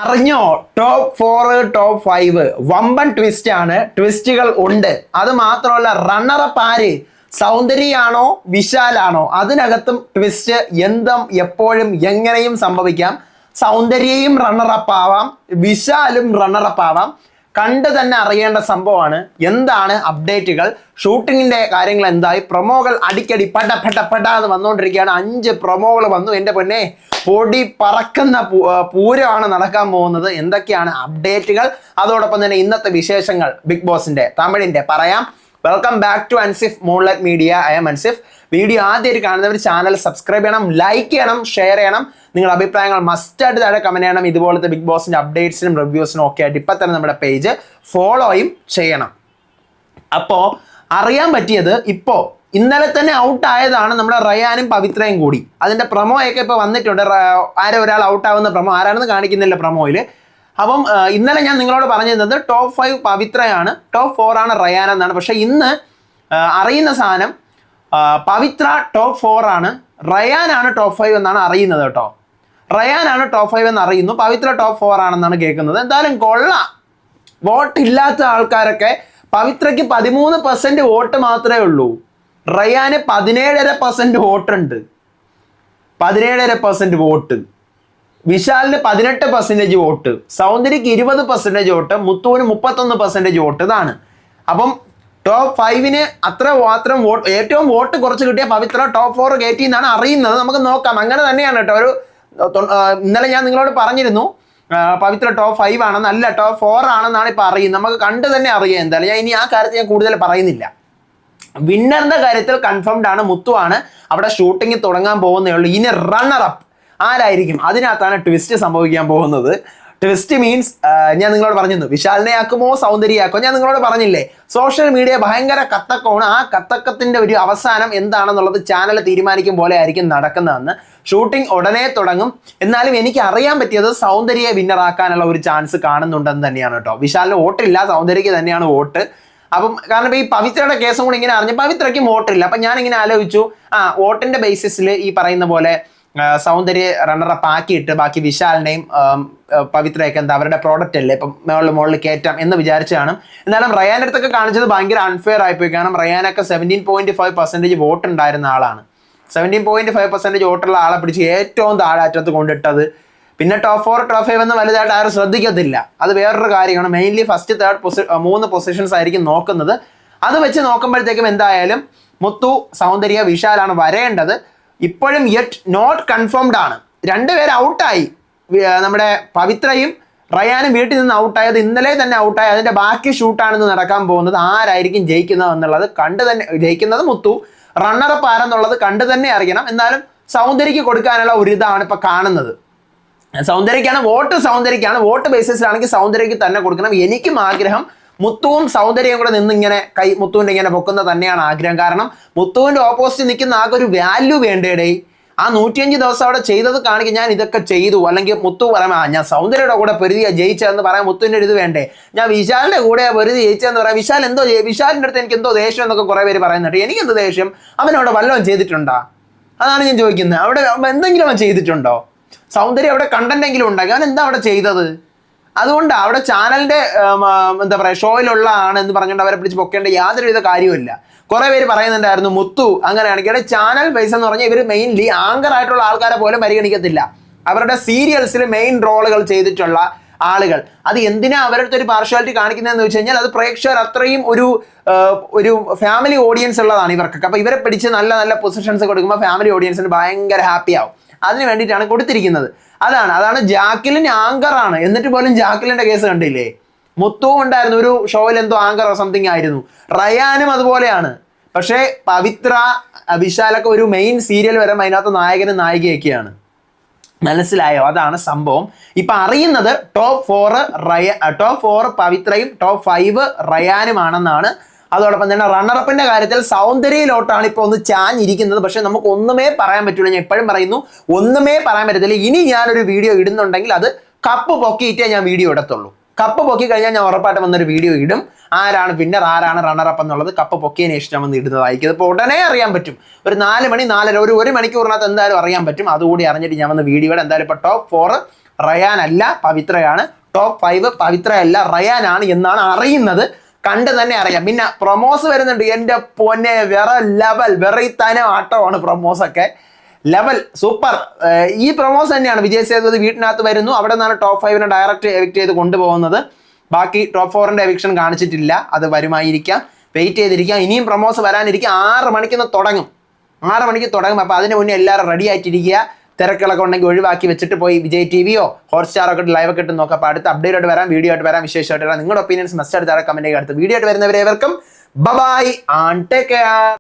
അറിഞ്ഞോ top 4 top 5 വമ്പൻ twist ആണ്. ട്വിസ്റ്റുകൾ ഉണ്ട്. അത് മാത്രമല്ല റണ്ണറപ്പ് ആര്, സൗന്ദര്യയാണോ വിശാലാണോ, അതിനകത്തും ട്വിസ്റ്റ് എന്തും എപ്പോഴും എങ്ങനെയും സംഭവിക്കാം. സൗന്ദര്യയും റണ്ണറപ്പ് ആവാം, വിശാലും റണ്ണറപ്പ് ആവാം. കണ്ട് തന്നെ അറിയേണ്ട സംഭവമാണ്. എന്താണ് അപ്ഡേറ്റുകൾ, ഷൂട്ടിങ്ങിന്റെ കാര്യങ്ങൾ എന്തായി, പ്രൊമോകൾ അടിക്കടി പട എന്ന് വന്നുകൊണ്ടിരിക്കുകയാണ്. 5 പ്രൊമോകൾ വന്നു. എൻ്റെ പൊന്നെ, പൊടി പറക്കുന്ന പൂരമാണ് നടക്കാൻ പോകുന്നത്. എന്തൊക്കെയാണ് അപ്ഡേറ്റുകൾ, അതോടൊപ്പം തന്നെ ഇന്നത്തെ വിശേഷങ്ങൾ ബിഗ് ബോസിന്റെ തമിഴിന്റെ പറയാം. Welcome back to Ansif Moonlight Media. I am Ansif. Video ആദ്യമായിട്ട് കാണുന്നവർ ചാനൽ സബ്സ്ക്രൈബ് ചെയ്യണം, ലൈക്ക് ചെയ്യണം, ഷെയർ ചെയ്യണം. നിങ്ങളുടെ അഭിപ്രായങ്ങൾ മസ്റ്റായിട്ട് താഴെ കമന്റ് ചെയ്യണം. ഇതുപോലത്തെ ബിഗ് ബോസിന്റെ അപ്ഡേറ്റ്സിനും റിവ്യൂസിനും ഒക്കെ ആയിട്ട് ഇപ്പം തന്നെ നമ്മുടെ പേജ് ഫോളോയും ചെയ്യണം. അപ്പോൾ അറിയാൻ പറ്റിയത്, ഇപ്പോൾ ഇന്നലെ തന്നെ ഔട്ട് ആയതാണ് നമ്മുടെ റയാനും പവിത്രയും കൂടി. അതിന്റെ പ്രൊമോ ഒക്കെ ഇപ്പോൾ വന്നിട്ടുണ്ട്. ആരോ ഒരാൾ ഔട്ട് ആവുന്ന പ്രൊമോ ആരാണെന്ന് കാണിക്കുന്നില്ല പ്രൊമോയിൽ. അപ്പം ഇന്നലെ ഞാൻ നിങ്ങളോട് പറഞ്ഞിരുന്നത് ടോപ്പ് 5 പവിത്രയാണ്, ടോപ്പ് 4 ആണ് റയാൻ എന്നാണ്. പക്ഷെ ഇന്ന് അറിയുന്ന സാധനം പവിത്ര ടോപ്പ് 4 ആണ്, റയാനാണ് ടോപ്പ് 5 എന്നാണ് അറിയുന്നത് കേട്ടോ. റയാനാണ് ടോപ്പ് 5 എന്ന് അറിയുന്നു, പവിത്ര ടോപ്പ് 4 ആണെന്നാണ് കേൾക്കുന്നത്. എന്തായാലും കൊള്ളാം. വോട്ട് ഇല്ലാത്ത ആൾക്കാരൊക്കെ, പവിത്രയ്ക്ക് 13% വോട്ട് മാത്രമേ ഉള്ളൂ, റയാന് 17.5% വോട്ടുണ്ട്. 17% വോട്ട്. വിശാലിന് 18% വോട്ട്, സൗന്ദര്യക്ക് 20% വോട്ട്, മുത്തുവിന് 31% വോട്ട്. ഇതാണ്. അപ്പം ടോപ്പ് 5 അത്ര മാത്രം വോട്ട്, ഏറ്റവും വോട്ട് കുറച്ച് കിട്ടിയ പവിത്ര ടോപ്പ് 4 കയറ്റി എന്നാണ് അറിയുന്നത്. നമുക്ക് നോക്കാം. അങ്ങനെ തന്നെയാണ് കേട്ടോ. ഇന്നലെ ഞാൻ നിങ്ങളോട് പറഞ്ഞിരുന്നു പവിത്ര ടോപ്പ് 5 ആണെന്ന്. അല്ല, ടോപ്പ് 4 ആണെന്നാണ് ഇപ്പൊ അറിയുന്നത്. നമുക്ക് കണ്ടു തന്നെ അറിയാം. എന്തായാലും ഞാൻ ഇനി ആ കാര്യത്തിൽ ഞാൻ കൂടുതൽ പറയുന്നില്ല. വിന്നറിന്റെ കാര്യത്തിൽ കൺഫേംഡ് ആണ്, മുത്തു ആണ്. അവിടെ ഷൂട്ടിംഗ് തുടങ്ങാൻ പോകുന്നേ ഉള്ളൂ. ഇനി റണ്ണറപ്പ് ആരായിരിക്കും, അതിനകത്താണ് ട്വിസ്റ്റ് സംഭവിക്കാൻ പോകുന്നത്. ട്വിസ്റ്റ് മീൻസ് ഞാൻ നിങ്ങളോട് പറഞ്ഞിരുന്നു, വിശാലിനെ ആക്കുമോ സൗന്ദര്യമാക്കുമോ. ഞാൻ നിങ്ങളോട് പറഞ്ഞില്ലേ, സോഷ്യൽ മീഡിയ ഭയങ്കര കത്തക്കമാണ്. ആ കത്തക്കത്തിന്റെ ഒരു അവസാനം എന്താണെന്നുള്ളത് ചാനൽ തീരുമാനിക്കും പോലെ ആയിരിക്കും നടക്കുന്നതെന്ന്. ഷൂട്ടിംഗ് ഉടനെ തുടങ്ങും. എന്നാലും എനിക്ക് അറിയാൻ പറ്റിയത് സൗന്ദര്യയെ വിന്നറാക്കാനുള്ള ഒരു ചാൻസ് കാണുന്നുണ്ടെന്ന് തന്നെയാണ് കേട്ടോ. വിശാലിന് വോട്ടില്ല, സൗന്ദര്യക്ക് തന്നെയാണ് വോട്ട്. അപ്പം കാരണം ഈ പവിത്രയുടെ കേസും കൂടി ഇങ്ങനെ അറിഞ്ഞു, പവിത്രയ്ക്ക് വോട്ടില്ല. അപ്പം ഞാൻ ഇങ്ങനെ ആലോചിച്ചു, വോട്ടിന്റെ ബേസിസിൽ ഈ പറയുന്ന പോലെ സൗന്ദര്യ റണ്ണറപ്പ് ആക്കിയിട്ട് ബാക്കി വിശാലിനെയും പവിത്രയൊക്കെ എന്താ അവരുടെ പ്രോഡക്റ്റ് അല്ലേ, ഇപ്പം മുകളിൽ കയറ്റാം എന്ന് വിചാരിച്ചു കാണും. എന്നാലും റയാൻ്റെ അടുത്തൊക്കെ കാണിച്ചത് ഭയങ്കര അൺഫെയർ ആയിപ്പോയി. കാരണം റയാനൊക്കെ 17.5% വോട്ട് ഉണ്ടായിരുന്ന ആളാണ്. 17.5% വോട്ടുള്ള ആളെ പിടിച്ച് ഏറ്റവും താഴാറ്റത്ത് കൊണ്ടിട്ടത്. പിന്നെ ടോപ്പ് 4 ടോപ്പ് 5 എന്ന് വലുതായിട്ട് ആരും ശ്രദ്ധിക്കത്തില്ല. അത് വേറൊരു കാര്യമാണ്. മെയിൻലി ഫസ്റ്റ് 3rd 3 പൊസിഷൻസ് ആയിരിക്കും നോക്കുന്നത്. അത് വെച്ച് നോക്കുമ്പോഴത്തേക്കും എന്തായാലും മുത്തു, സൗന്ദര്യ, വിശാലാണ് വരേണ്ടത്. ഇപ്പോഴും യെറ്റ് നോട്ട് കൺഫേംഡ് ആണ്. 2 പേര് ഔട്ടായി. നമ്മുടെ പവിത്രയും റയാനും വീട്ടിൽ നിന്ന് ഔട്ടായത് ഇന്നലെ തന്നെ ഔട്ടായി. അതിന്റെ ബാക്കി ഷൂട്ടാണെന്ന് നടക്കാൻ പോകുന്നത്. ആരായിരിക്കും ജയിക്കുന്നത് എന്നുള്ളത് കണ്ടു തന്നെ, ജയിക്കുന്നത് മുത്തു, റണ്ണറപ്പ് ആരെന്നുള്ളത് കണ്ടു തന്നെ അറിയണം. എന്നാലും സൗന്ദര്യക്ക് കൊടുക്കാനുള്ള ഒരു ഇതാണ് ഇപ്പൊ കാണുന്നത്. സൗന്ദര്യക്കാണ് വോട്ട്, സൗന്ദര്യക്കാണ് വോട്ട് ബേസിസിലാണെങ്കിൽ സൗന്ദര്യക്ക് തന്നെ കൊടുക്കണം. എനിക്കും ആഗ്രഹം മുത്തുവും സൗന്ദര്യവും കൂടെ നിന്ന് ഇങ്ങനെ മുത്തുവിന്റെ ഇങ്ങനെ പൊക്കുന്ന തന്നെയാണ് ആഗ്രഹം. കാരണം മുത്തുവിന്റെ ഓപ്പോസിറ്റ് നിൽക്കുന്ന ആകെ ഒരു വാല്യൂ വേണ്ടേടേ. ആ 105 ദിവസം അവിടെ ചെയ്തത് കാണിക്കും, ഞാൻ ഇതൊക്കെ ചെയ്തു. അല്ലെങ്കിൽ മുത്തു പറയാം, ഞാൻ സൗന്ദര്യയുടെ കൂടെ പൊരുതിയാ ജയിച്ചതെന്ന് പറയാൻ മുത്തുവിന്റെ ഇത് വേണ്ടേ. ഞാൻ വിശാലിന്റെ കൂടെ പൊരുതി ജയിച്ചതെന്ന് പറയാം. വിശാൽ എന്തോ, വിശാലിന്റെ അടുത്ത് എനിക്ക് എന്തോ ദേഷ്യം എന്നൊക്കെ കുറെ പേര് പറയുന്നുണ്ട്. എനിക്കെന്തോ ദേഷ്യം, അവനവിടെ വല്ലതും ചെയ്തിട്ടുണ്ടോ? അതാണ് ഞാൻ ചോദിക്കുന്നത്. അവിടെ എന്തെങ്കിലും അവൻ ചെയ്തിട്ടുണ്ടോ? സൗന്ദര്യം അവിടെ കണ്ടന്റെങ്കിലും ഉണ്ടാക്കി, അവൻ എന്താ അവിടെ ചെയ്തത്? അതുകൊണ്ട് അവിടെ ചാനലിന്റെ എന്താ പറയുക, ഷോയിലുള്ള ആണ് എന്ന് പറഞ്ഞുകൊണ്ട് അവരെ പിടിച്ച് പൊക്കേണ്ട യാതൊരുവിധ കാര്യമില്ല. കുറെ പേര് പറയുന്നുണ്ടായിരുന്നു മുത്തു അങ്ങനെയാണെങ്കിൽ ചാനൽ ബേസ് എന്ന് പറഞ്ഞാൽ ഇവർ മെയിൻലി ആങ്കർ ആയിട്ടുള്ള ആൾക്കാരെ പോലും പരിഗണിക്കത്തില്ല. അവരുടെ സീരിയൽസിൽ മെയിൻ റോളുകൾ ചെയ്തിട്ടുള്ള ആളുകൾ. അത് എന്തിനാ അവരുടെ ഒരു പാർഷ്യാലിറ്റി കാണിക്കുന്നതെന്ന് വെച്ച് കഴിഞ്ഞാൽ, അത് പ്രേക്ഷകർ അത്രയും ഒരു ഫാമിലി ഓഡിയൻസ് ഉള്ളതാണ് ഇവർക്കൊക്കെ. അപ്പൊ ഇവരെ പിടിച്ച് നല്ല നല്ല പൊസിഷൻസ് കൊടുക്കുമ്പോൾ ഫാമിലി ഓഡിയൻസിന് ഭയങ്കര ഹാപ്പി ആവും. അതിന് വേണ്ടിയിട്ടാണ് കൊടുത്തിരിക്കുന്നത്. അതാണ് ജാക്കിലിൻ ആങ്കറാണ്, എന്നിട്ട് പോലും ജാക്കിലിന്റെ കേസ് കണ്ടില്ലേ. മുത്തുവും ഉണ്ടായിരുന്നു ഒരു ഷോയിൽ, എന്തോ ആങ്കറോ സംതിങ് ആയിരുന്നു. റയാനും അതുപോലെയാണ്. പക്ഷേ പവിത്ര, വിശാലൊക്കെ ഒരു മെയിൻ സീരിയൽ വരെ അതിനകത്ത് നായകനും നായികയൊക്കെയാണ്. മനസ്സിലായോ? അതാണ് സംഭവം. ഇപ്പൊ അറിയുന്നത് ടോപ്പ് 4 പവിത്രയും ടോപ്പ് 5 റയാനുമാണെന്നാണ്. അതോടൊപ്പം തന്നെ റണ്ണറപ്പിന്റെ കാര്യത്തിൽ സൗന്ദര്യയിലോട്ടാണ് ഇപ്പൊ ഒന്ന് ചാഞ്ഞിരിക്കുന്നത്. പക്ഷെ നമുക്ക് ഒന്നുമേ പറയാൻ പറ്റില്ല. ഞാൻ എപ്പോഴും പറയുന്നു, ഒന്നുമേ പറയാൻ പറ്റത്തില്ല. ഇനി ഞാനൊരു വീഡിയോ ഇടുന്നുണ്ടെങ്കിൽ അത് കപ്പ് പൊക്കിയിട്ടേ ഞാൻ വീഡിയോ ഇടത്തുള്ളൂ. കപ്പ് പൊക്കി കഴിഞ്ഞാൽ ഞാൻ ഉറപ്പായിട്ടും വന്നൊരു വീഡിയോ ഇടും. ആരാണ് വിന്നർ, ആരാണ് റണ്ണറപ്പ് എന്നുള്ളത് കപ്പ് പൊക്കിയതിന് ശേഷം വന്ന് ഇടുന്നതായിരിക്കും. ഇപ്പോൾ ഉടനെ അറിയാൻ പറ്റും. ഒരു 4 മണി 4:30 ഒരു മണിക്കൂറിനകത്ത് എന്തായാലും അറിയാൻ പറ്റും. അതുകൂടി അറിഞ്ഞിട്ട് ഞാൻ വന്ന് വീഡിയോയുടെ എന്തായാലും ഇപ്പോൾ ടോപ്പ് 4 റയാൻ അല്ല, പവിത്രയാണ്. ടോപ്പ് 5 പവിത്ര അല്ല, റയാൻ ആണ് എന്നാണ് അറിയുന്നത്. കണ്ട് തന്നെ അറിയാം. പിന്നെ പ്രൊമോസ് വരുന്നുണ്ട്. എൻ്റെ പൊന്നെ, വേറെ ലെവൽ വെറൈത്തനം ആട്ടമാണ് പ്രൊമോസ് ഒക്കെ. Level super. ഈ പ്രൊമോസ് തന്നെയാണ്. വിജയ് സേതുപതി വീട്ടിനകത്ത് വരുന്നു, അവിടെ നിന്നാണ് ടോപ്പ് 5 ഡയറക്റ്റ് എവിക്ട് ചെയ്ത് കൊണ്ടുപോകുന്നത്. ബാക്കി ടോപ്പ് 4 എവിക്ഷൻ കാണിച്ചിട്ടില്ല, അത് വരുമായിരിക്കാം. വെയിറ്റ് ചെയ്തിരിക്കാം. ഇനിയും പ്രൊമോസ് വരാനിരിക്കുക. 6 മണിക്ക് തുടങ്ങും. 6 മണിക്ക് തുടങ്ങും. അപ്പോൾ അതിന് മുന്നേ എല്ലാവരും റെഡി ആയിട്ടിരിക്കുക. തിരക്കുകളൊക്കെ ഉണ്ടെങ്കിൽ ഒഴിവാക്കി വെച്ചിട്ട് പോയി വിജയ് ടിവിയോ ഹോട്ട്സ്റ്റാറൊക്കെ ലൈവ് ഒക്കെ ഇട്ട് നോക്കാം. അപ്പോൾ അടുത്ത അപ്ഡേറ്റ് ആയിട്ട് വരാം, വീഡിയോ ആയിട്ട് വരാം, വിശേഷമായിട്ട് വരാം. നിങ്ങളുടെ ഒപ്പീനിയൻസ് മസ്റ്റ് ആയിട്ട് താഴെ കമന്റ് ചെയ്യുക. അടുത്ത വീഡിയോ ആയിട്ട് വരുന്നവരെ ഏവർക്കും ബൈ ആൻഡ് ടേക്ക് കെയർ.